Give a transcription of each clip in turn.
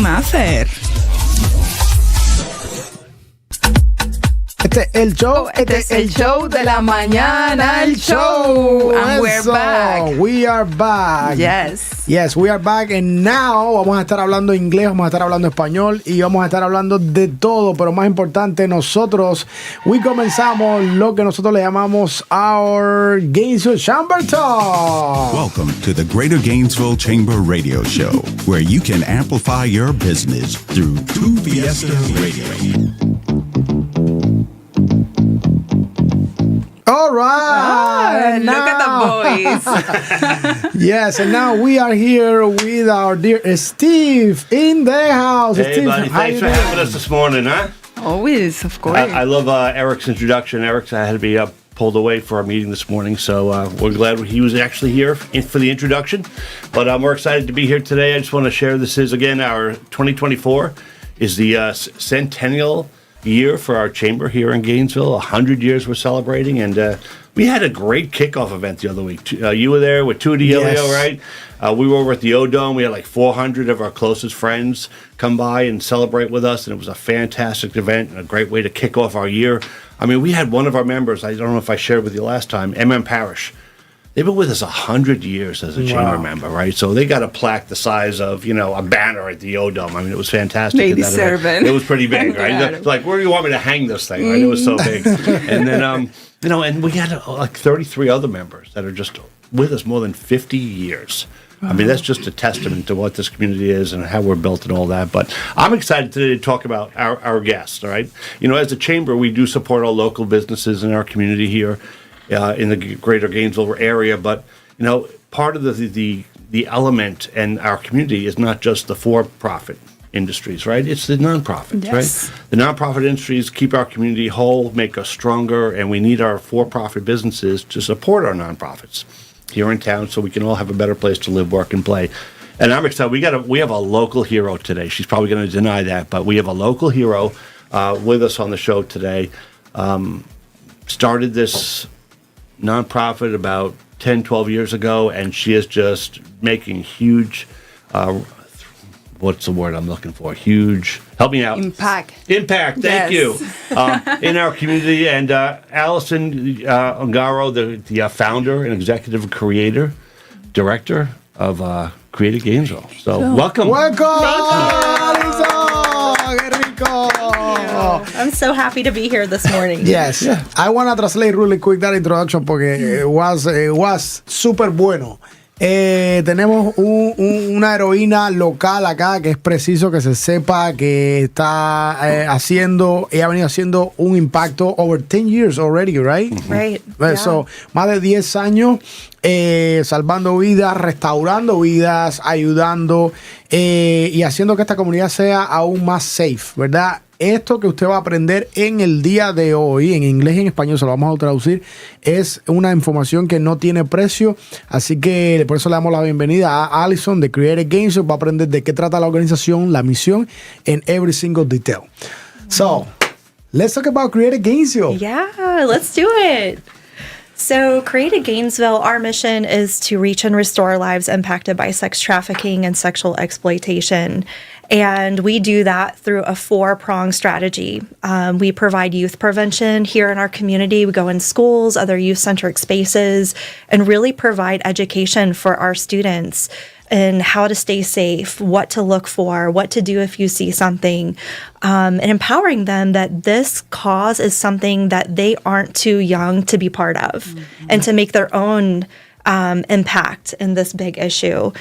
Maffer. Este es el show, Este es el show de la mañana, el show. And we're back. We are back. Yes, we are back. And now vamos a estar hablando inglés, vamos a estar hablando español y vamos a estar hablando de todo. Pero más importante, nosotros, comenzamos lo que nosotros le llamamos our Gainesville Chamber Talk. Welcome to the Greater Gainesville Chamber Radio Show, where you can amplify your business through Tu Fiesta Radio. All right. Look at the boys. Yes, and now we are here with our dear Steve in the house. Hey, Steve, buddy. Thanks for having us this morning, huh? Always, of course. I love Eric's introduction. Eric's had to be pulled away for our meeting this morning, so we're glad he was actually here for the introduction. But we're excited to be here today. I just want to share this is, again, our 2024 is the centennial year for our chamber here in Gainesville. 100 years we're celebrating, and we had a great kickoff event the other week. You were there with Tutti Elio, right? We were over at the O-Dome. We had like 400 of our closest friends come by and celebrate with us, and it was a fantastic event and a great way to kick off our year. I mean, we had one of our members, I don't know if I shared with you last time, M.M. Parrish. They've been with us 100 years as a chamber member, right? So they got a plaque the size of, a banner at the O-Dome. I mean, it was fantastic. They deserve it. It was pretty big, right? Yeah. Like, where do you want me to hang this thing, right? It was so big. And then, and we had like 33 other members that are just with us more than 50 years. I mean, that's just a testament to what this community is and how we're built and all that. But I'm excited today to talk about our guests, all right? As a chamber, we do support our local businesses in our community here. In the greater Gainesville area, but part of the element in our community is not just the for-profit industries, right? It's the nonprofits, right? The nonprofit industries keep our community whole, make us stronger, and we need our for-profit businesses to support our nonprofits here in town, so we can all have a better place to live, work, and play. And I'm excited. We have a local hero today. She's probably going to deny that, but we have a local hero with us on the show today. Started this nonprofit about 10, 12 years ago, and she is just making huge, what's the word I'm looking for? Huge, help me out. Impact, thank you, in our community. And Allison Ungaro, the founder and executive director of Creative Gainesville. So welcome. Allison. Qué rico. I'm so happy to be here this morning. Yes. Yeah. I want to translate really quick that introduction porque it was super bueno. Tenemos una heroína local acá que es preciso que se sepa que está ha venido haciendo un impacto over 10 years already, right? Right. So, más de 10 años salvando vidas, restaurando vidas, ayudando y haciendo que esta comunidad sea aún más safe, ¿verdad? Esto que usted va a aprender en el día de hoy, en inglés y en español, se lo vamos a traducir, es una información que no tiene precio, así que por eso le damos la bienvenida a Allison de Creative Gainesville. Va a aprender de qué trata la organización, la misión, en every single detail. So, let's talk about Creative Gainesville. Yeah, let's do it. So, Creative Gainesville, our mission is to reach and restore lives impacted by sex trafficking and sexual exploitation. And we do that through a 4-pronged strategy. We provide youth prevention here in our community. We go in schools, other youth-centric spaces, and really provide education for our students in how to stay safe, what to look for, what to do if you see something, and empowering them that this cause is something that they aren't too young to be part of and to make their own impact in this big issue.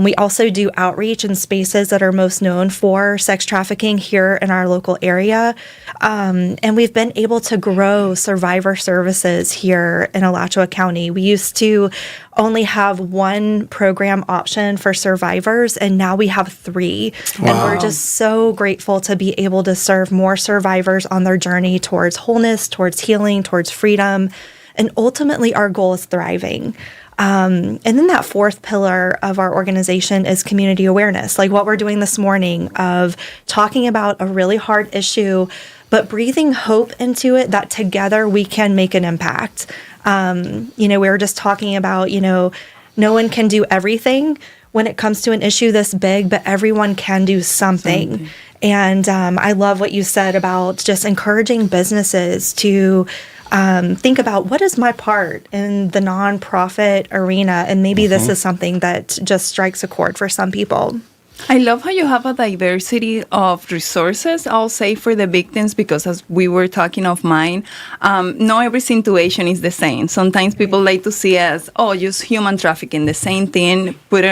We also do outreach in spaces that are most known for sex trafficking here in our local area. And we've been able to grow survivor services here in Alachua County. We used to only have one program option for survivors, and now we have 3. Wow. And we're just so grateful to be able to serve more survivors on their journey towards wholeness, towards healing, towards freedom. And ultimately, our goal is thriving. And then that 4th pillar of our organization is community awareness, like what we're doing this morning of talking about a really hard issue, but breathing hope into it that together we can make an impact. We were just talking about, no one can do everything. when it comes to an issue this big, but everyone can do something. And I love what you said about just encouraging businesses to think about what is my part in the nonprofit arena, and maybe this is something that just strikes a chord for some people. I love how you have a diversity of resources, I'll say, for the victims, because as we were talking of mine, not every situation is the same. Sometimes people like to see as, just human trafficking, the same thing, put it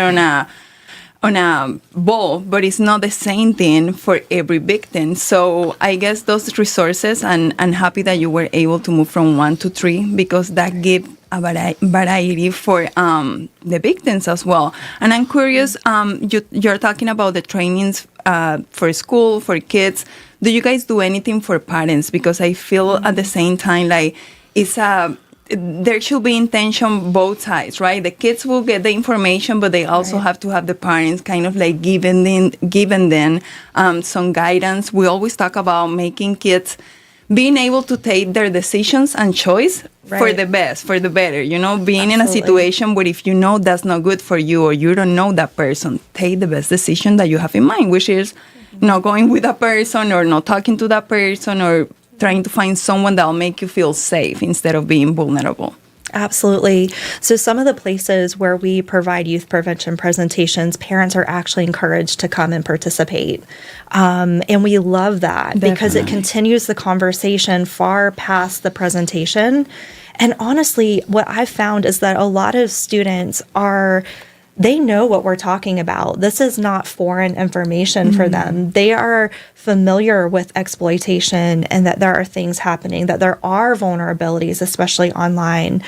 on a ball, but it's not the same thing for every victim. So I guess those resources, and I'm happy that you were able to move from 1 to 3, because that gives a variety for the victims as well. And I'm curious, you're talking about the trainings for school, for kids. Do you guys do anything for parents? Because I feel at the same time like there should be intention both sides, right? The kids will get the information, but they also have to have the parents kind of like giving them some guidance. We always talk about making kids being able to take their decisions and choice for the best, for the better, being in a situation where if you know that's not good for you or you don't know that person, take the best decision that you have in mind, which is not going with that person or not talking to that person or trying to find someone that will make you feel safe instead of being vulnerable. Absolutely. So some of the places where we provide youth prevention presentations, parents are actually encouraged to come and participate. And we love that because it continues the conversation far past the presentation. And honestly, what I've found is that a lot of students they know what we're talking about. This is not foreign information for them. They are familiar with exploitation and that there are things happening, that there are vulnerabilities, especially online.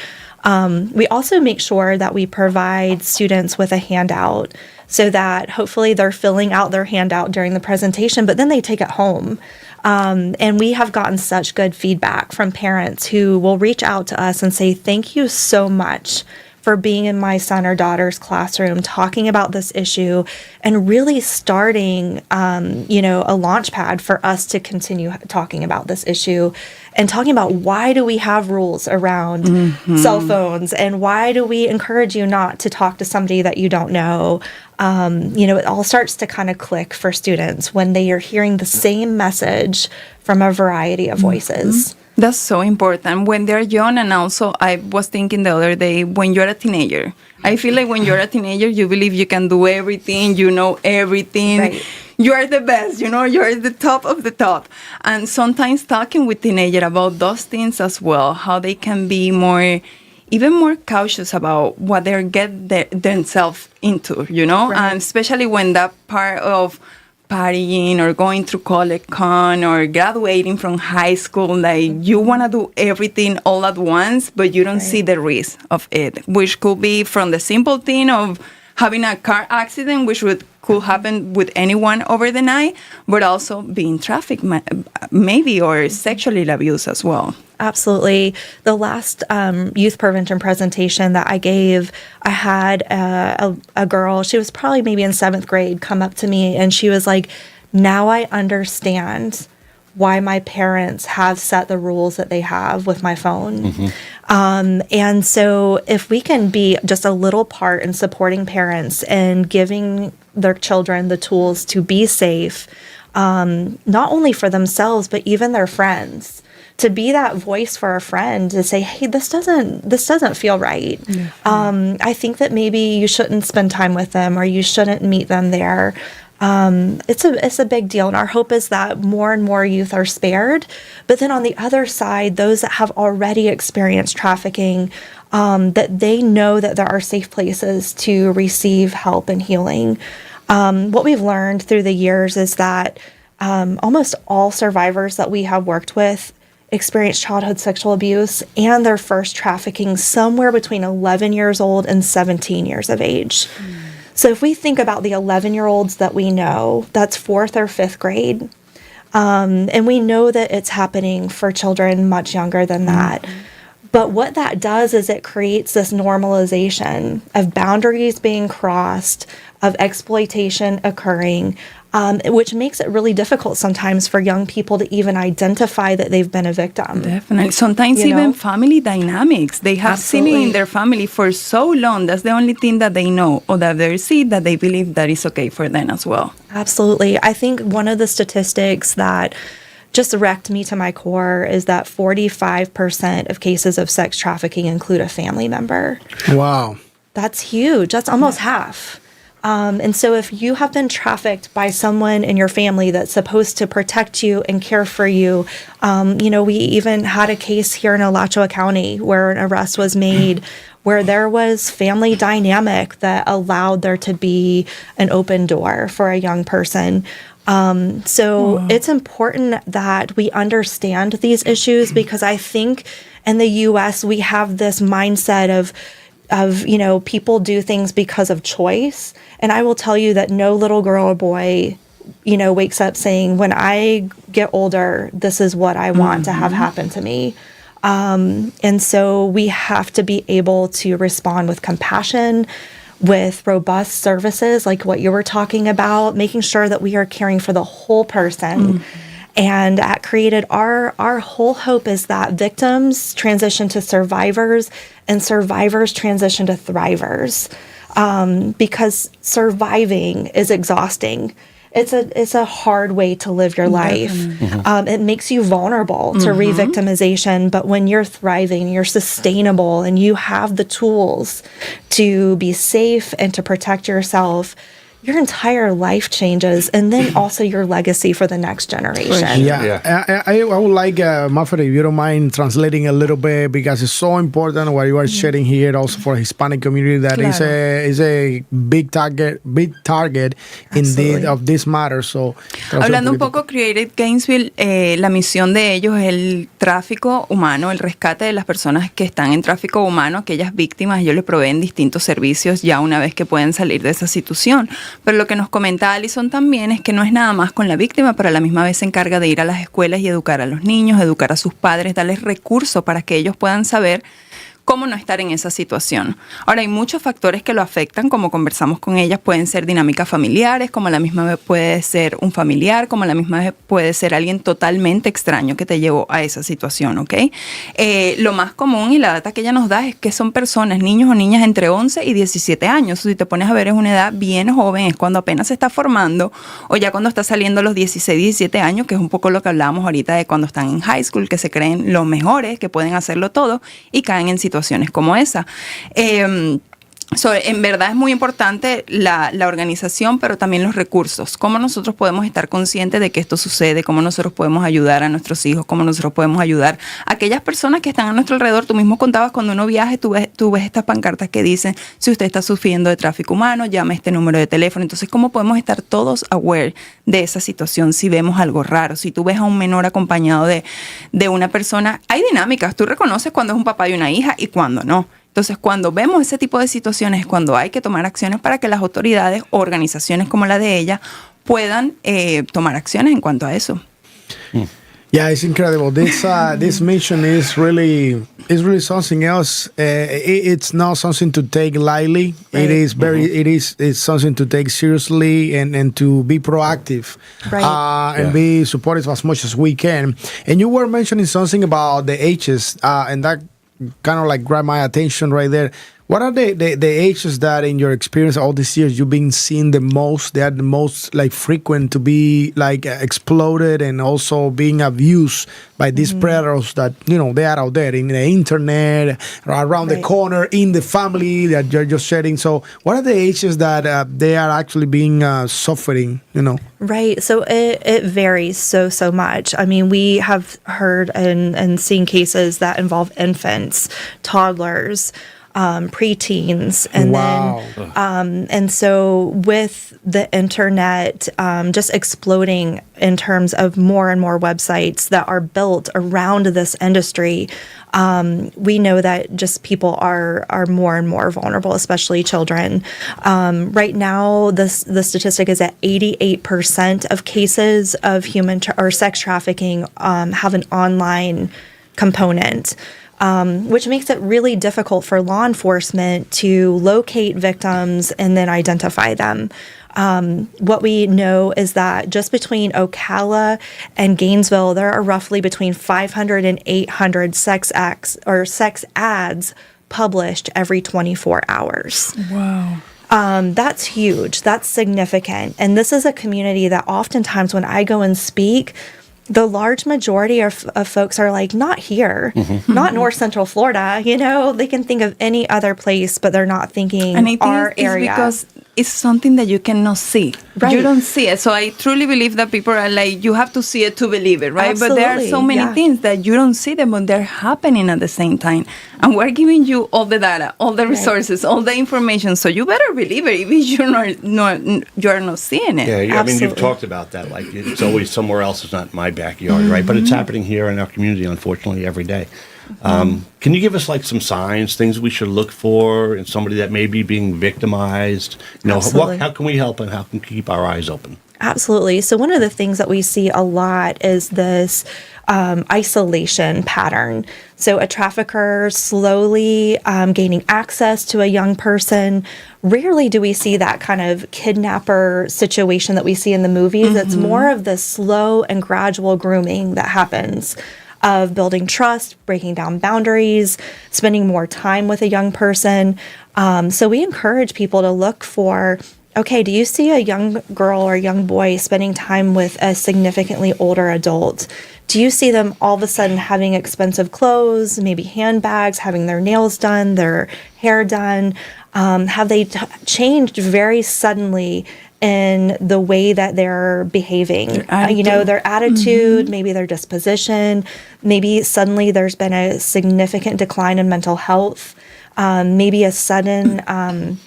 We also make sure that we provide students with a handout so that hopefully they're filling out their handout during the presentation, but then they take it home. And we have gotten such good feedback from parents who will reach out to us and say, thank you so much for being in my son or daughter's classroom, talking about this issue, and really starting, a launch pad for us to continue talking about this issue and talking about why do we have rules around cell phones and why do we encourage you not to talk to somebody that you don't know. It all starts to kind of click for students when they are hearing the same message from a variety of voices. That's so important when they're young. And also, I was thinking the other day, when you're a teenager, I feel like when you're a teenager, you believe you can do everything, you know everything. Right. You are the best, you're the top of the top. And sometimes talking with teenagers about those things as well, how they can be even more cautious about what they get themselves into, Right. And especially when that part of partying or going through college or graduating from high school, like you want to do everything all at once, but you don't see the risk of it, which could be from the simple thing of having a car accident, which could happen with anyone over the night, but also being trafficked maybe or sexually abused as well. Absolutely. The last youth prevention presentation that I gave, I had a girl, she was probably maybe in 7th grade, come up to me and she was like, now I understand why my parents have set the rules that they have with my phone. And so if we can be just a little part in supporting parents and giving their children the tools to be safe, not only for themselves, but even their friends, to be that voice for a friend to say, hey, this doesn't feel right. I think that maybe you shouldn't spend time with them or you shouldn't meet them there. It's a big deal. And our hope is that more and more youth are spared. But then on the other side, those that have already experienced trafficking, that they know that there are safe places to receive help and healing. What we've learned through the years is that almost all survivors that we have worked with experienced childhood sexual abuse and their first trafficking somewhere between 11 years old and 17 years of age. So if we think about the 11-year-olds that we know, that's 4th or 5th grade. And we know that it's happening for children much younger than that. But what that does is it creates this normalization of boundaries being crossed, of exploitation occurring. which makes it really difficult sometimes for young people to even identify that they've been a victim. Definitely. Sometimes You even know? family dynamics. They have seen it in their family for so long. That's the only thing that they know or that they see that they believe that is okay for them as well. Absolutely. I think one of the statistics that just wrecked me to my core is that 45% of cases of sex trafficking include a family member. Wow. That's huge. That's almost half. And so if you have been trafficked by someone in your family that's supposed to protect you and care for you, we even had a case here in Alachua County where an arrest was made where there was family dynamic that allowed there to be an open door for a young person. So it's important that we understand these issues because I think in the U.S. we have this mindset of people do things because of choice. And I will tell you that no little girl or boy, wakes up saying, when I get older, this is what I want to have happen to me. And so we have to be able to respond with compassion, with robust services like what you were talking about, making sure that we are caring for the whole person. And at Created, our whole hope is that victims transition to survivors and survivors transition to thrivers, because surviving is exhausting. It's a hard way to live your life. It makes you vulnerable to re-victimization, but when you're thriving, you're sustainable, and you have the tools to be safe and to protect yourself, your entire life changes, and then also your legacy for the next generation. Yeah. I would like, Manfred, if you don't mind translating a little bit, because it's so important what you are sharing here, also for Hispanic community, that is a big target indeed of this matter. So, hablando un poco, Created Gainesville, la misión de ellos es el tráfico humano, el rescate de las personas que están en tráfico humano, aquellas víctimas. Ellos les proveen distintos servicios ya una vez que pueden salir de esa situación. Pero lo que nos comenta Alison también es que no es nada más con la víctima, pero a la misma vez se encarga de ir a las escuelas y educar a los niños, educar a sus padres, darles recursos para que ellos puedan saber cómo no estar en esa situación. Ahora, hay muchos factores que lo afectan, como conversamos con ellas, pueden ser dinámicas familiares, como a la misma vez puede ser un familiar, como a la misma vez puede ser alguien totalmente extraño que te llevó a esa situación, ¿ok? Lo más común y la data que ella nos da es que son personas, niños o niñas entre 11 y 17 años. Si te pones a ver, es una edad bien joven, es cuando apenas se está formando o ya cuando está saliendo a los 16, 17 años, que es un poco lo que hablábamos ahorita de cuando están en high school, que se creen los mejores, que pueden hacerlo todo y caen en situaciones como esa. En verdad es muy importante la organización, pero también los recursos. Cómo nosotros podemos estar conscientes de que esto sucede, cómo nosotros podemos ayudar a nuestros hijos, cómo nosotros podemos ayudar a aquellas personas que están a nuestro alrededor. Tú mismo contabas cuando uno viaja, tú ves estas pancartas que dicen, si usted está sufriendo de tráfico humano, llame a este número de teléfono. Entonces, ¿cómo podemos estar todos aware de esa situación si vemos algo raro? Si tú ves a un menor acompañado de una persona, hay dinámicas. Tú reconoces cuando es un papá y una hija y cuando no. Entonces, cuando vemos ese tipo de situaciones es cuando hay que tomar acciones para que las autoridades o organizaciones como la de ella puedan tomar acciones en cuanto a eso. Yeah, it's incredible. This mission is really something else. It's not something to take lightly. Right. It's something to take seriously and to be proactive, right. And be supportive as much as we can. And you were mentioning something about the ages, and that kind of like grabbed my attention right there. What are the ages that, in your experience, all these years, you've been seeing the most? They are the most like frequent to be like exploded and also being abused by these predators that they are out there in the internet, around the corner, in the family that you're just sharing. So, what are the ages that they are actually being suffering? Right. So it varies so much. I mean, we have heard and seen cases that involve infants, toddlers, preteens, and then and so with the internet just exploding in terms of more and more websites that are built around this industry, we know that just people are more and more vulnerable, especially children. Right now, the statistic is that 88% of cases of human or sex trafficking have an online component, which makes it really difficult for law enforcement to locate victims and then identify them. What we know is that just between Ocala and Gainesville, there are roughly between 500 and 800 sex ads published every 24 hours. Wow. That's huge. That's significant. And this is a community that oftentimes when I go and speak, the large majority of folks are like, not here, not North Central Florida. You know, they can think of any other place, but they're not thinking and I think our it's area. Because it's something that you cannot see. Right. You don't see it. So I truly believe that people are like, you have to see it to believe it, right? Absolutely, but there are so many things that you don't see them, but they're happening at the same time. And we're giving you all the data, all the resources, all the information. So you better believe it, even if you're not seeing it. Yeah, I mean, you've Absolutely. talked about that. Like, it's always somewhere else. It's not in my backyard, right? But it's happening here in our community, unfortunately, every day. Can you give us like some signs, things we should look for in somebody that may be being victimized? You know, Absolutely. how can we help and how can we keep our eyes open? Absolutely. So one of the things that we see a lot is this isolation pattern. So a trafficker slowly gaining access to a young person. Rarely do we see that kind of kidnapper situation that we see in the movies. It's more of the slow and gradual grooming that happens, of building trust, breaking down boundaries, spending more time with a young person. So we encourage people to look for, okay, do you see a young girl or young boy spending time with a significantly older adult? Do you see them all of a sudden having expensive clothes, maybe handbags, having their nails done, their hair done? Have they changed very suddenly in the way that they're behaving? Their attitude, maybe their disposition, maybe suddenly there's been a significant decline in mental health, maybe a sudden,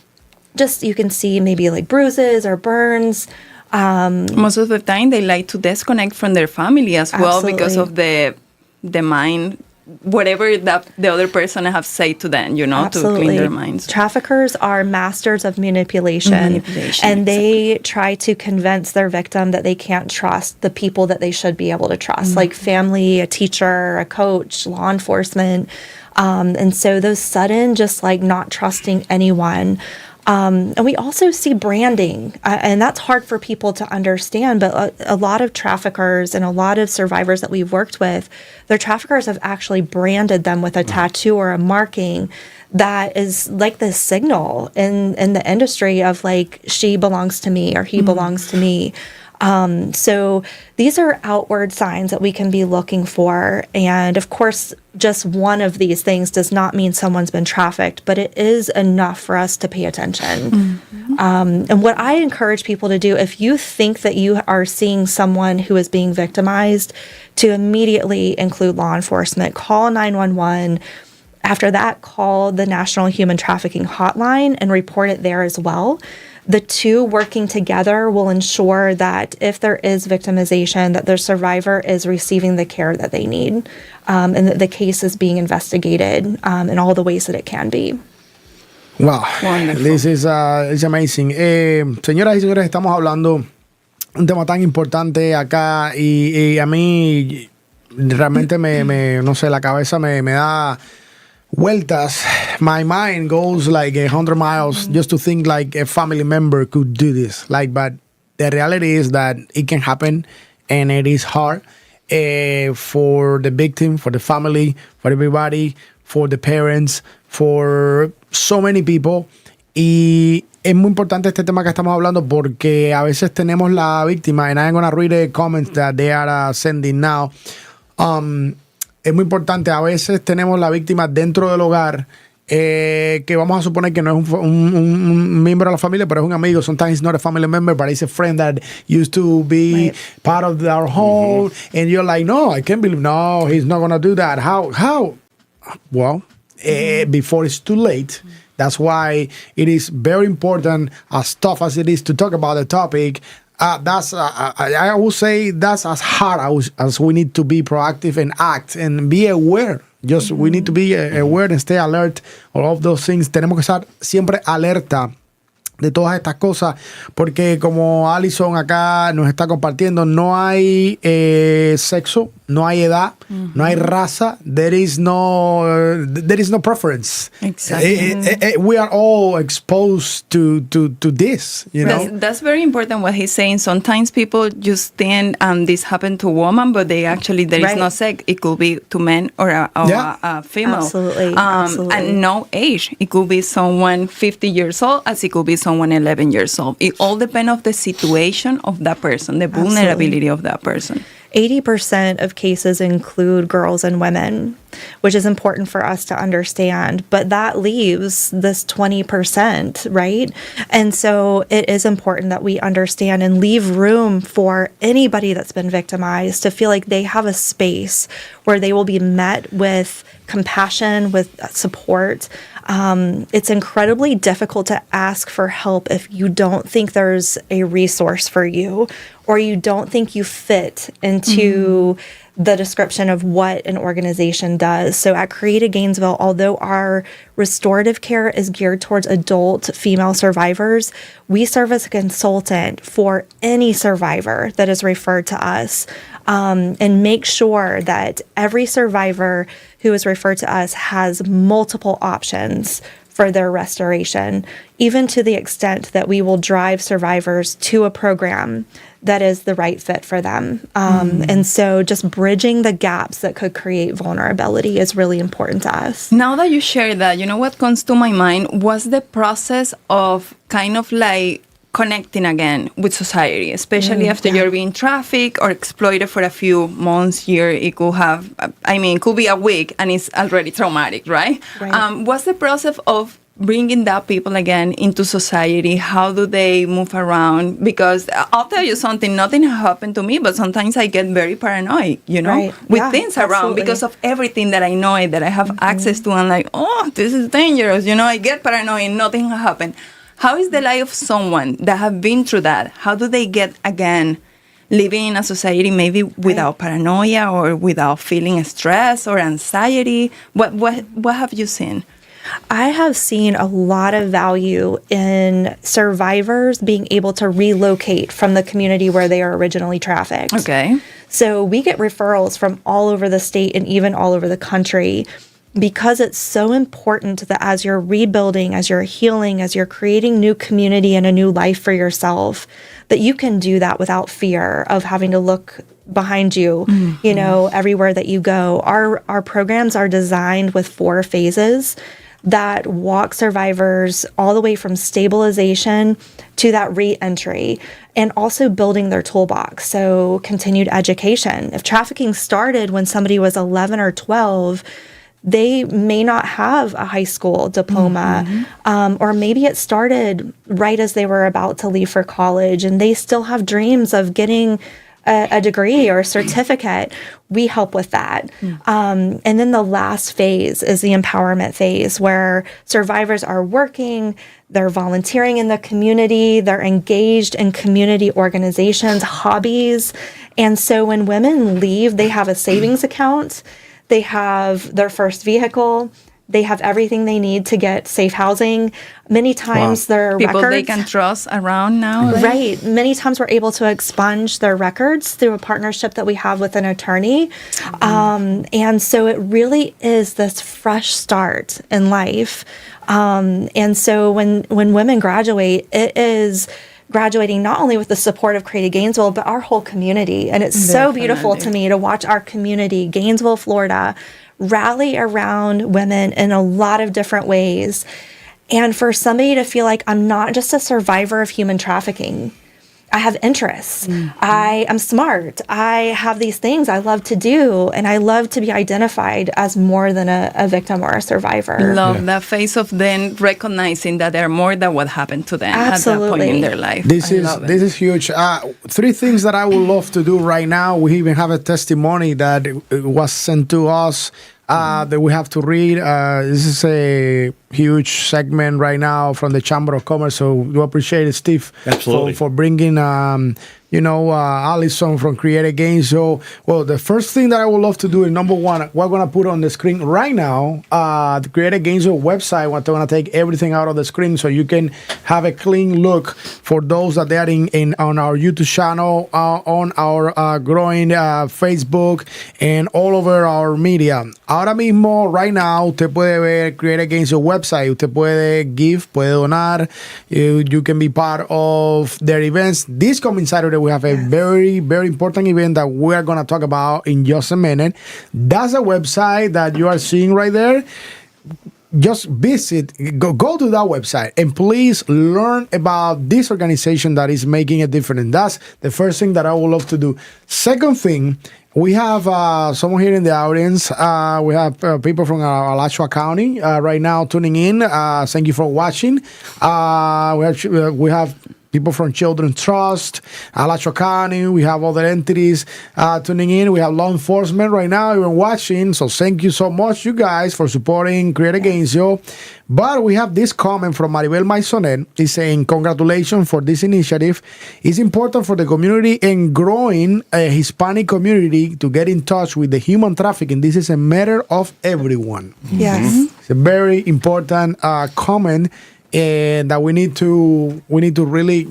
just you can see maybe like bruises or burns. Most of the time, they like to disconnect from their family as well because of the mind, whatever that the other person have said to them, to clean their minds. Traffickers are masters of manipulation, and they try to convince their victim that they can't trust the people that they should be able to trust, like family, a teacher, a coach, law enforcement. And so those sudden, just like not trusting anyone. And we also see branding, and that's hard for people to understand, but a lot of traffickers and a lot of survivors that we've worked with, their traffickers have actually branded them with a tattoo or a marking that is like the signal in the industry of like, she belongs to me or he belongs to me. So these are outward signs that we can be looking for. And of course, just one of these things does not mean someone's been trafficked, but it is enough for us to pay attention. And what I encourage people to do, if you think that you are seeing someone who is being victimized, to immediately include law enforcement, call 911. After that, call the National Human Trafficking Hotline and report it there as well. The two working together will ensure that if there is victimization, that the survivor is receiving the care that they need, and that the case is being investigated in all the ways that it can be. Wow, Wonderful. this is it's amazing. Señoras y señores, estamos hablando un tema tan importante acá y a mí realmente no sé, la cabeza me da vueltas. My mind goes like 100 miles just to think like a family member could do this. But the reality is that it can happen, and it is hard for the victim, for the family, for everybody, for the parents, for so many people. Y es muy importante este tema que estamos hablando porque a veces tenemos la víctima, and I'm going to read the comments that they are sending now. Es muy importante, a veces tenemos la víctima dentro del hogar, que vamos a suponer que no es un miembro de la familia, pero es un amigo. Sometimes it's not a family member, but it's a friend that used to be part of our home, and you're like, no, I can't believe, no, he's not going to do that. How? Well, before it's too late. That's why it is very important, as tough as it is to talk about the topic. I would say that's as hard as we need to be proactive and act and be aware. We need to be aware and stay alert. All of those things. Tenemos que estar siempre alerta de todas estas cosas, porque como Alison acá nos está compartiendo, no hay sexo, no hay edad, no hay raza, there is no preference. Exactly. We are all exposed to this, you know. That's very important what he's saying. Sometimes people just think this happened to a woman, but there is no sex. It could be to men or a female. Absolutely. And no age. It could be someone 50 years old as it could be someone 11 years old. It all depends on the situation of that person, the vulnerability of that person. 80% of cases include girls and women, which is important for us to understand. But that leaves this 20%, right? And so it is important that we understand and leave room for anybody that's been victimized to feel like they have a space where they will be met with compassion, with support. It's incredibly difficult to ask for help if you don't think there's a resource for you, or you don't think you fit into the description of what an organization does. So at Creative Gainesville, although our restorative care is geared towards adult female survivors, we serve as a consultant for any survivor that is referred to us, and make sure that every survivor who is referred to us has multiple options for their restoration, even to the extent that we will drive survivors to a program that is the right fit for them. And so just bridging the gaps that could create vulnerability is really important to us. Now that you share that, you know what comes to my mind was the process of kind of like connecting again with society, especially after you're being trafficked or exploited for a few months, year. It could have, it could be a week and it's already traumatic, right? What's the process of bringing that people again into society? How do they move around? Because I'll tell you something, nothing has happened to me, but sometimes I get very paranoid, you know, with things around because of everything that I know, that I have access to. I'm like, oh, this is dangerous. You know, I get paranoid, nothing has happened. How is the life of someone that have been through that? How do they get again living in a society maybe without paranoia or without feeling stress or anxiety? What have you seen? I have seen a lot of value in survivors being able to relocate from the community where they are originally trafficked. Okay. So we get referrals from all over the state and even all over the country, because it's so important that as you're rebuilding, as you're healing, as you're creating new community and a new life for yourself, that you can do that without fear of having to look behind you, you know, everywhere that you go. Our programs are designed with 4 phases that walk survivors all the way from stabilization to that re-entry, and also building their toolbox. So continued education. If trafficking started when somebody was 11 or 12, they may not have a high school diploma, or maybe it started right as they were about to leave for college and they still have dreams of getting a degree or a certificate. We help with that. And then the last phase is the empowerment phase, where survivors are working, they're volunteering in the community, they're engaged in community organizations, hobbies. And so when women leave, they have a savings account, they have their first vehicle, they have everything they need to get safe housing. Many times their people records, they can trust around now. Right. Many times we're able to expunge their records through a partnership that we have with an attorney. And so it really is this fresh start in life. And so when women graduate, it is graduating not only with the support of Creative Gainesville, but our whole community. And it's so beautiful to me to watch our community, Gainesville, Florida, rally around women in a lot of different ways. And for somebody to feel like I'm not just a survivor of human trafficking, I have interests. I am smart. I have these things I love to do, and I love to be identified as more than a victim or a survivor. Love that phase of then recognizing that they're more than what happened to them at that point in their life. This is huge. 3 things that I would love to do right now. We even have a testimony that was sent to us that we have to read. This is a huge segment right now from the Chamber of Commerce, so we appreciate it, Steve, Absolutely. for bringing Allison from Create Gainesville. Well, the first thing that I would love to do is, number one, we're going to put on the screen right now the Create Gainesville website. We're going to take everything out of the screen so you can have a clean look for those that they are on our YouTube channel, on our growing Facebook, and all over our media. Ahora mismo, right now, usted puede ver Create Gainesville website. Usted puede give, puede donar. You can be part of their events. This coming Saturday, we have a very, very important event that we're going to talk about in just a minute. That's a website that you are seeing right there. Just visit, go to that website, and please learn about this organization that is making a difference. That's the first thing that I would love to do. Second thing, we have someone here in the audience. We have people from Alachua County right now tuning in. Thank you for watching. We have people from Children's Trust, Alachua County. We have other entities tuning in. We have law enforcement right now even watching. So thank you so much, you guys, for supporting Create Gainesville. But we have this comment from Maribel Maisonet. He's saying, congratulations for this initiative. It's important for the community and growing a Hispanic community to get in touch with the human trafficking. This is a matter of everyone. Yes. It's a very important comment. And that we need to really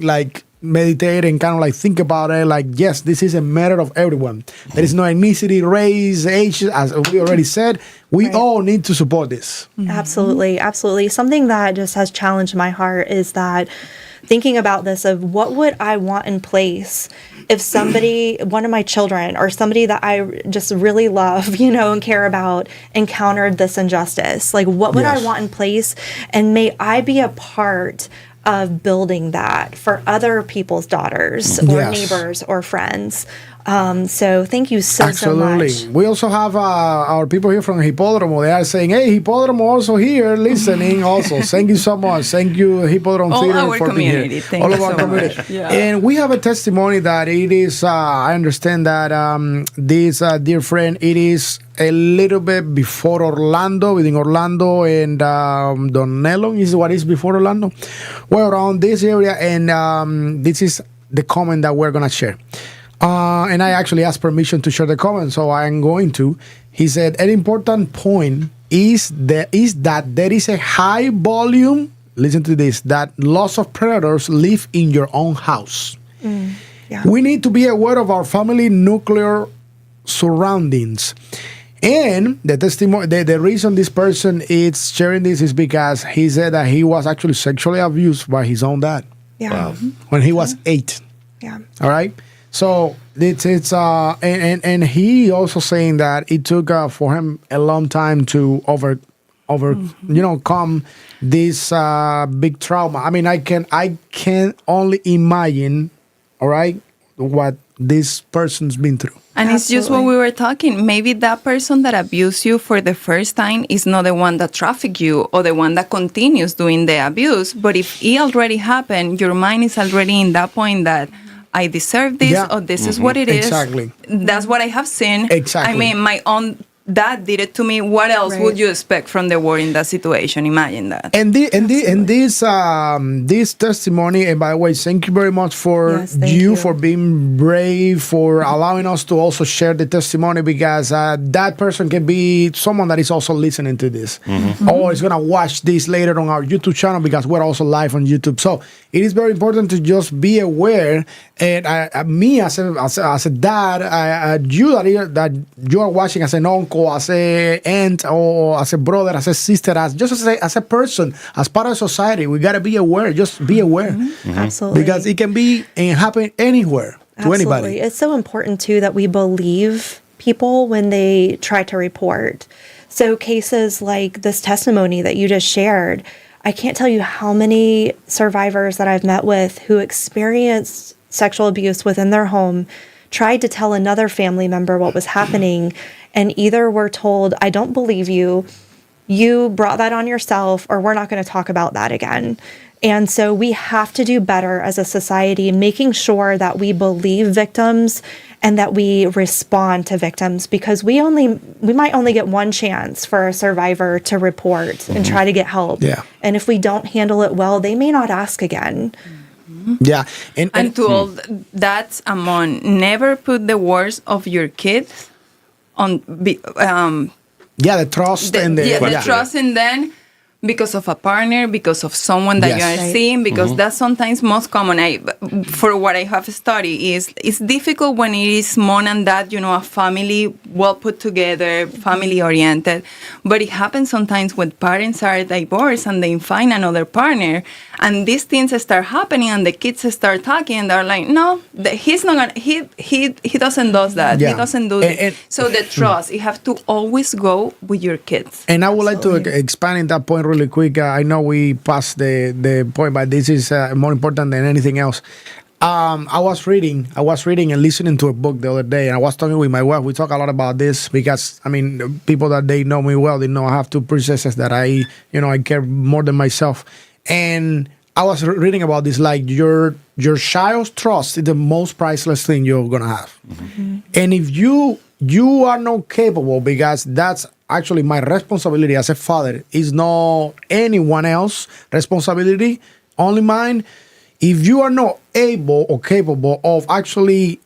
meditate and kind of think about it. Yes, this is a matter of everyone. There is no ethnicity, race, age, as we already said. We all need to support this. Absolutely, absolutely. Something that just has challenged my heart is that thinking about this of what would I want in place if somebody, one of my children or somebody that I just really love, and care about, encountered this injustice. What would I want in place? And may I be a part of building that for other people's daughters or neighbors or friends. So thank you so much. We also have our people here from Hippodromo. They are saying, hey, Hippodromo also here listening also. Thank you so much. Thank you, Hippodromo Theater, for being here. Thank you so much. Yeah. And we have a testimony that it is, I understand that this dear friend, it is a little bit before Orlando, within Orlando and Donello is what is before Orlando. Well, around this area, and this is the comment that we're going to share. And I actually asked permission to share the comment, so I'm going to. He said, an important point is that there is a high volume, listen to this, that lots of predators live in your own house. We need to be aware of our family nuclear surroundings. And the testimony, the reason this person is sharing this is because he said that he was actually sexually abused by his own dad. When he was 8. All right. So it's and he also saying that it took for him a long time to overcome this big trauma. I mean, I can only imagine, all right, what this person's been through. And it's just what we were talking. Maybe that person that abused you for the first time is not the one that trafficked you or the one that continues doing the abuse. But if it already happened, your mind is already in that point that I deserve this or this is what it is. Exactly. That's what I have seen. Exactly. I mean, my own dad did it to me. What else would you expect from the world in that situation? Imagine that. And this testimony, and by the way, thank you very much for you for being brave, for allowing us to also share the testimony, because that person can be someone that is also listening to this or is going to watch this later on our YouTube channel, because we're also live on YouTube. So it is very important to just be aware. And me as a dad, you that you are watching as an uncle, as a aunt, or as a brother, as a sister, as a person, as part of society, we gotta be aware. Just be aware, Absolutely, because it can be and happen anywhere to anybody. It's so important too that we believe people when they try to report. So cases like this testimony that you just shared, I can't tell you how many survivors that I've met with who experienced sexual abuse within their home, tried to tell another family member what was happening, and either were told, I don't believe you brought that on yourself, or we're not going to talk about that again. And so we have to do better as a society, making sure that we believe victims and that we respond to victims, because we might only get one chance for a survivor to report and try to get help. And if we don't handle it well, they may not ask again. Yeah. And to all that's among never put the words of your kids on yeah, the trust and the trust in them because of a partner, because of someone that Yes. you are Right. seeing, because that's sometimes most common. For what I have studied is it's difficult when it is mom and dad, a family well put together, family oriented, but it happens sometimes when parents are divorced and they find another partner, and these things start happening, and the kids start talking, and they're like, no, he's not gonna, he doesn't do that, Yeah. he doesn't do And- this. So the trust, you have to always go with your kids. And I would like to expand in that point really quick. I know we passed the point, but this is more important than anything else. I was reading and listening to a book the other day, and I was talking with my wife. We talk a lot about this because, people that they know me well, they know I have two princesses that I care more than myself. And I was reading about this, like your child's trust is the most priceless thing you're gonna have. Mm-hmm. And if you are not capable, because that's actually my responsibility as a father, is not anyone else's responsibility, only mine. If you are not able or capable of actually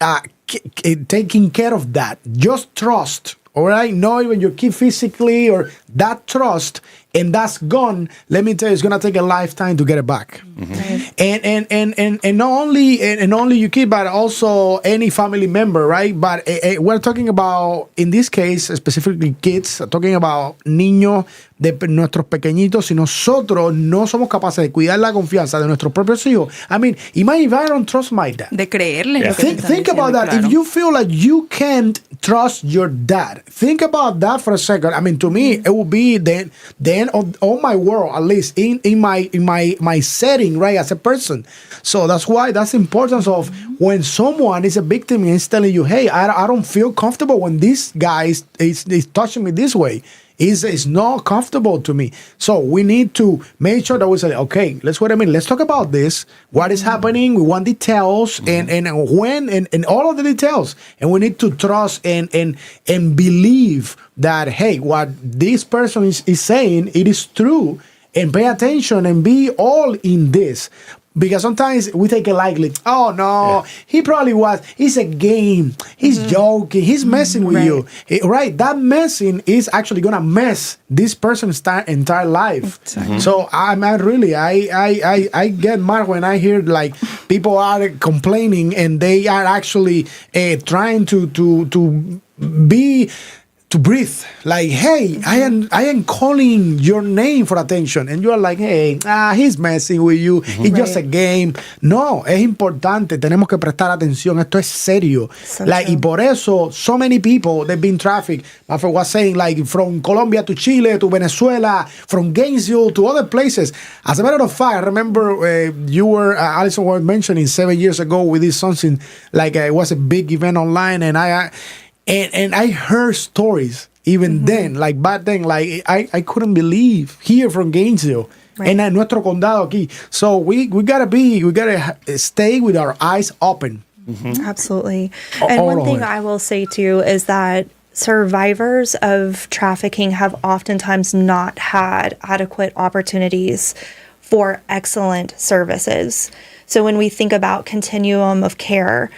taking care of that, just trust, all right? Not even your kid physically, or that trust, and that's gone. Let me tell you, it's gonna take a lifetime to get it back. Mm-hmm. And not only your kid, but also any family member, right? But we're talking about, in this case, specifically kids, talking about niños de nuestros pequeñitos. Si nosotros no somos capaces de cuidar la confianza de nuestros propios hijos, imagine if I don't trust my dad. De creerle. Yeah. Lo que te están Think about diciendo, that. claro. If you feel like you can't trust your dad, think about that for a second. To me, it would be the end of all my world, at least in my setting, right, as a person. So that's why that's the importance of when someone is a victim and is telling you, hey, I don't feel comfortable when this guy is touching me this way. Is not comfortable to me. So we need to make sure that we say, okay, let's talk about this. What is happening? We want details and when and all of the details. And we need to trust and believe that, hey, what this person is saying, it is true, and pay attention and be all in this. Because sometimes we take it lightly. Oh, no, he probably was. It's a game. He's joking. He's messing with you. Right? That messing is actually going to mess this person's entire life. Exactly. So I get mad when I hear like people are complaining and they are actually trying to breathe, like, hey, I am calling your name for attention, and you are like, hey, he's messing with you, it's just a game. No, es importante, tenemos que prestar atención, esto es serio. So like, true. y por eso, so many people, they've been trafficked. My friend was saying, like, from Colombia to Chile to Venezuela, from Gainesville to other places. As a matter of fact, I remember you were, Alison was mentioning 7 years ago, we did something, like, it was a big event online, and I heard stories even then, like back then, like I couldn't believe here from Gainesville and en nuestro condado aquí. So we gotta stay with our eyes open. Mm-hmm. Absolutely. And one thing I will say too is that survivors of trafficking have oftentimes not had adequate opportunities for excellent services. So when we think about continuum of care,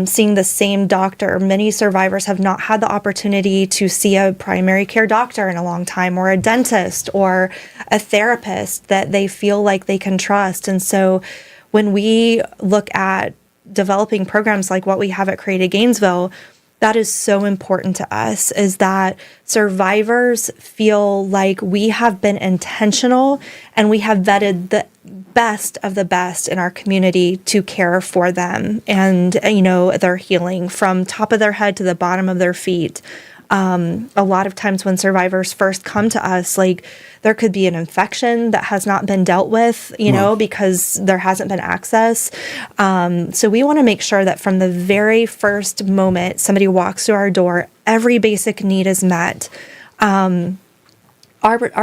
seeing the same doctor, many survivors have not had the opportunity to see a primary care doctor in a long time, or a dentist, or a therapist that they feel like they can trust. And so when we look at developing programs like what we have at Create Gainesville, that is so important to us, is that survivors feel like we have been intentional and we have vetted the best of the best in our community to care for them and, their healing from top of their head to the bottom of their feet. A lot of times when survivors first come to us, like, there could be an infection that has not been dealt with, because there hasn't been access. So we want to make sure that from the very first moment somebody walks through our door, every basic need is met. Our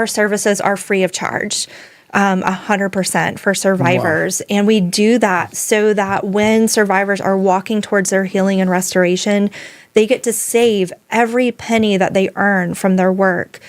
services are free of charge. 100% for survivors. Wow. And we do that so that when survivors are walking towards their healing and restoration, they get to save every penny that they earn from their work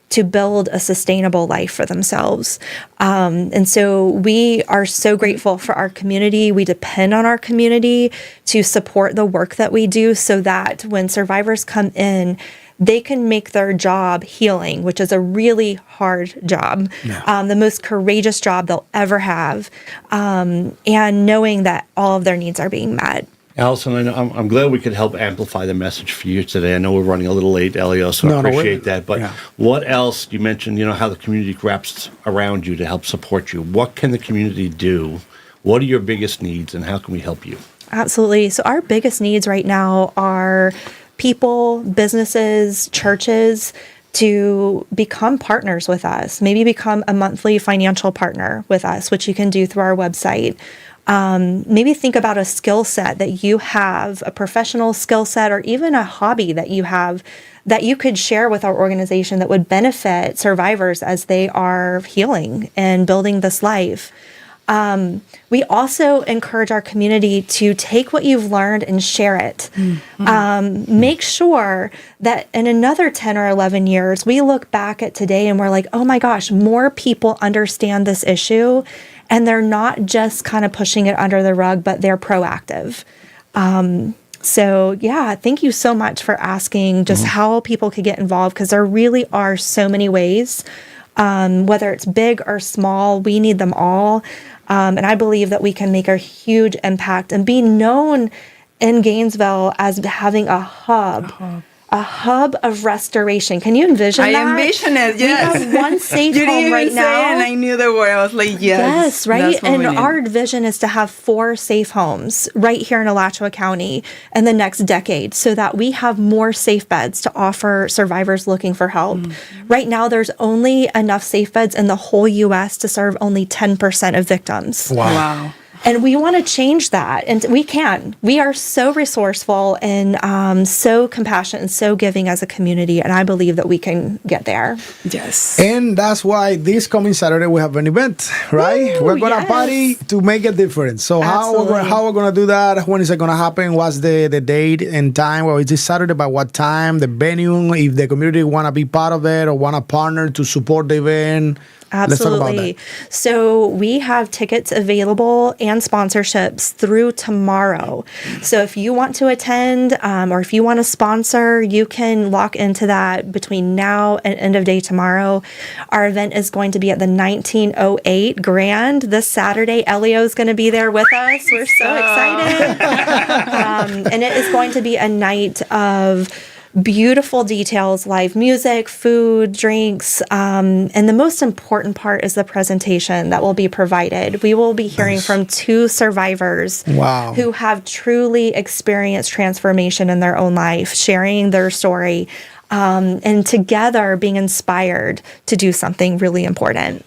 to build a sustainable life for themselves. And so we are so grateful for our community. We depend on our community to support the work that we do so that when survivors come in, they can make their job healing, which is a really hard job, the most courageous job they'll ever have, and knowing that all of their needs are being met. Allison, I'm glad we could help amplify the message for you today. I know we're running a little late, Elio, so I appreciate that. But what else? You mentioned, how the community wraps around you to help support you. What can the community do? What are your biggest needs, and how can we help you? Absolutely. So our biggest needs right now are people, businesses, churches to become partners with us, maybe become a monthly financial partner with us, which you can do through our website. Maybe think about a skill set that you have, a professional skill set, or even a hobby that you have that you could share with our organization that would benefit survivors as they are healing and building this life. We also encourage our community to take what you've learned and share it. Make sure that in another 10 or 11 years, we look back at today and we're like, oh my gosh, more people understand this issue. And they're not just kind of pushing it under the rug, but they're proactive. So thank you so much for asking just how people could get involved, because there really are so many ways, whether it's big or small, we need them all. And I believe that we can make a huge impact and be known in Gainesville as having a hub of restoration. Can you envision that? I envision it, yes. We have one safe you home right now. And I knew the word. I was like, yes. Yes, right? And our our vision is to have 4 safe homes right here in Alachua County in the next decade so that we have more safe beds to offer survivors looking for help. Right now, there's only enough safe beds in the whole U.S. to serve only 10% of victims. Wow. And we want to change that. And we can. We are so resourceful and so compassionate and so giving as a community. And I believe that we can get there. Yes. And that's why this coming Saturday we have an event, right? Ooh, we're going to party to make a difference. So how we're going to do that? When is it going to happen? What's the date and time? Well, it's this Saturday, by what time? The venue, if the community want to be part of it or want to partner to support the event. Absolutely. So we have tickets available and sponsorships through tomorrow. So if you want to attend or if you want to sponsor, you can lock into that between now and end of day tomorrow. Our event is going to be at the 1908 Grand this Saturday. Elio is going to be there with us. We're so excited. And it is going to be a night of beautiful details, live music, food, drinks, and the most important part is the presentation that will be provided. We will be hearing from 2 survivors who have truly experienced transformation in their own life, sharing their story, and together being inspired to do something really important.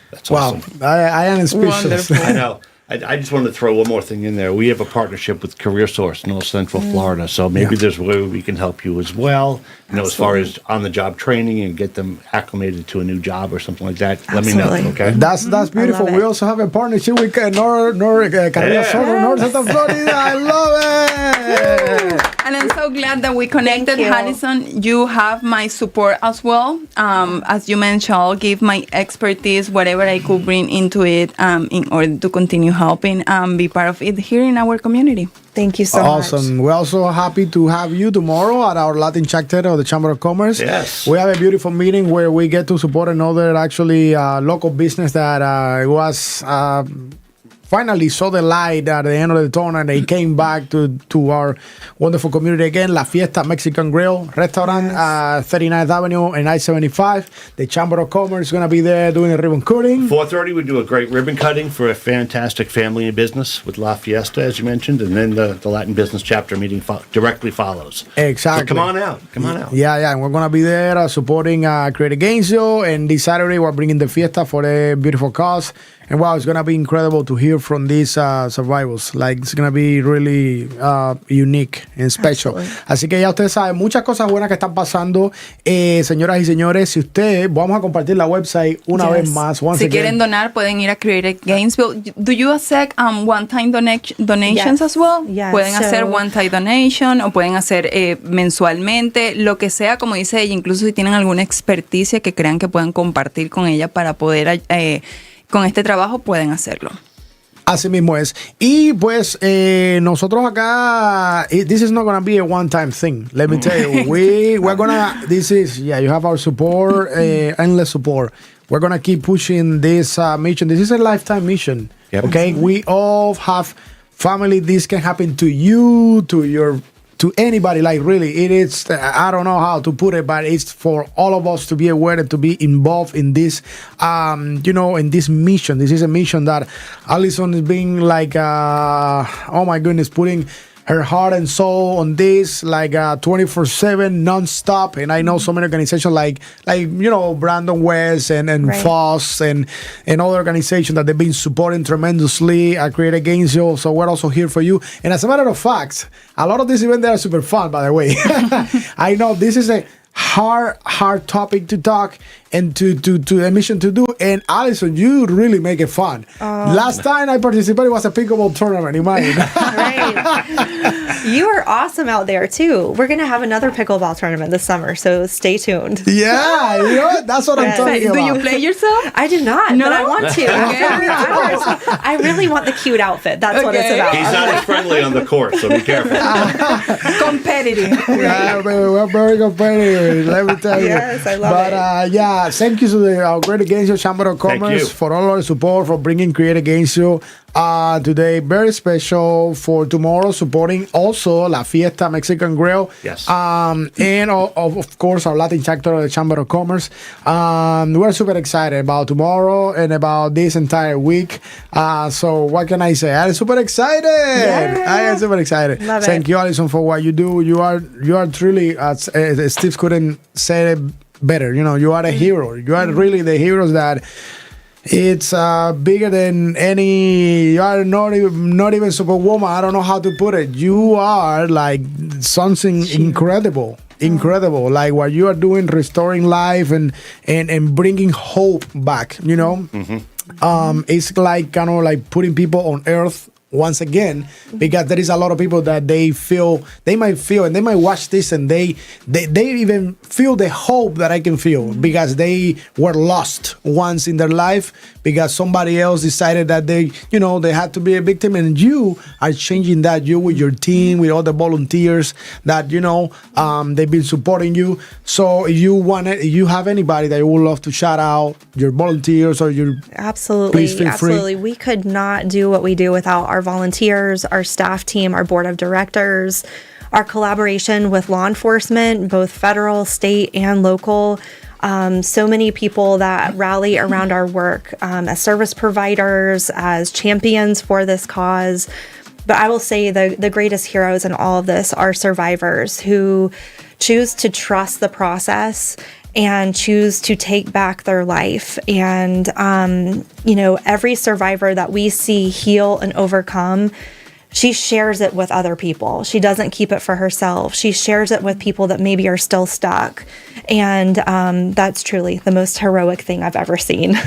That's awesome. I am speechless. I know. I just wanted to throw one more thing in there. We have a partnership with Career Source, North Central Florida, so maybe there's a way we can help you as well. As far as on-the-job training and get them acclimated to a new job or something like that. Let me know, okay? That's beautiful. We also have a partnership with Career Source, North Central Florida. I love it. And I'm so glad that we connected, Allison. You have my support as well. As you mentioned, I'll give my expertise, whatever I could bring into it in order to continue helping be part of it here in our community. Thank you so much. Awesome. We're also happy to have you tomorrow at our Latin chapter of the Chamber of Commerce. Yes. We have a beautiful meeting where we get to support another local business that was finally saw the light at the end of the tunnel, and they came back to our wonderful community again. La Fiesta Mexican Grill Restaurant, 39th Avenue and I-75. The Chamber of Commerce is going to be there doing a ribbon cutting. 4:30, we do a great ribbon cutting for a fantastic family and business with La Fiesta, as you mentioned, and then the Latin Business Chapter meeting directly follows. Exactly. So come on out. Yeah, and we're going to be there supporting Creative Gainesville, and this Saturday we're bringing the Fiesta for a beautiful cause. And wow, it's going to be incredible to hear from these survivors. Like, it's going to be really unique and special. Absolutely. Así que ya ustedes saben, muchas cosas buenas que están pasando. Señoras y señores, si usted, vamos a compartir la website una vez más. Si quieren donar, pueden ir a Create Gainesville. Do you accept one-time donations as well? Yes. Pueden hacer one-time donation o pueden hacer mensualmente, lo que sea, como dice ella, incluso si tienen alguna experticia que crean que puedan compartir con ella para poder, con este trabajo, pueden hacerlo. Así mismo es. Y pues nosotros acá, this is not going to be a one-time thing. Let me tell you, we're going to, you have our support, endless support. We're going to keep pushing this mission. This is a lifetime mission. Yep. Okay? We all have family. This can happen to you, to anybody. Like, really, it is, I don't know how to put it, but it's for all of us to be aware and to be involved in this, in this mission. This is a mission that Allison is being like, oh my goodness, putting her heart and soul on this, like 24/7, non-stop. And I know so many organizations like Brandon West and right. Foss and other organizations that they've been supporting tremendously. I Create Gainesville, so we're also here for you. And as a matter of fact, a lot of these events are super fun, by the way. I know this is a hard topic to talk and to a mission to do. And Allison, you really make it fun. Last time I participated was a pickleball tournament. Imagine. Right. You are awesome out there too. We're gonna have another pickleball tournament this summer, so stay tuned. Yeah, that's what I'm talking about. Do you play yourself? I do not, but I want to. I really want the cute outfit. That's what it's about. He's not as friendly on the court, so be careful. Competitive. Yeah, we're very competitive. Let me tell you. Yes, I love it. Thank you to the Create Gainesville Chamber of Commerce for all our support, for bringing Create Gainesville today. Very special for tomorrow, supporting also La Fiesta Mexican Grill. Yes. And of course, our Latin chapter of the Chamber of Commerce. We're super excited about tomorrow and about this entire week. So what can I say? I'm super excited. Yes. I am super excited. Love it. Thank you, Allison, for what you do. You are truly, Steve couldn't say it better. You are a hero. You are really the heroes that it's bigger than any. You are not even Superwoman. I don't know how to put it. You are like something incredible. Like what you are doing, restoring life and bringing hope back. It's like kind of like putting people on earth once again, because there is a lot of people that they might feel and they might watch this and they even feel the hope that I can feel, because they were lost once in their life because somebody else decided that they had to be a victim, and you are changing that. You with your team, with all the volunteers that they've been supporting you. So if you have anybody that you would love to shout out, your volunteers or your Absolutely. Please feel free. We could not do what we do without our volunteers, our staff team, our board of directors, our collaboration with law enforcement, both federal, state, and local. So many people that rally around our work as service providers, as champions for this cause. But I will say the greatest heroes in all of this are survivors who choose to trust the process and choose to take back their life. And, every survivor that we see heal and overcome, she shares it with other people. She doesn't keep it for herself. She shares it with people that maybe are still stuck. And that's truly the most heroic thing I've ever seen.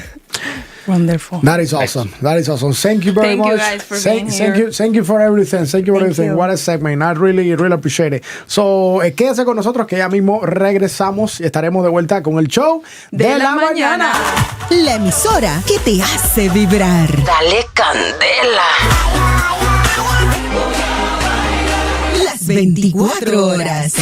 Wonderful. That is awesome. Thank you very much. Thank you guys for being here. Thank you for everything. Thank you for everything. you. What a segment. I really appreciate it. So, quédese con nosotros que ya mismo regresamos y estaremos de vuelta con el show de la mañana. La emisora que te hace vibrar. Dale candela. Las 24 horas.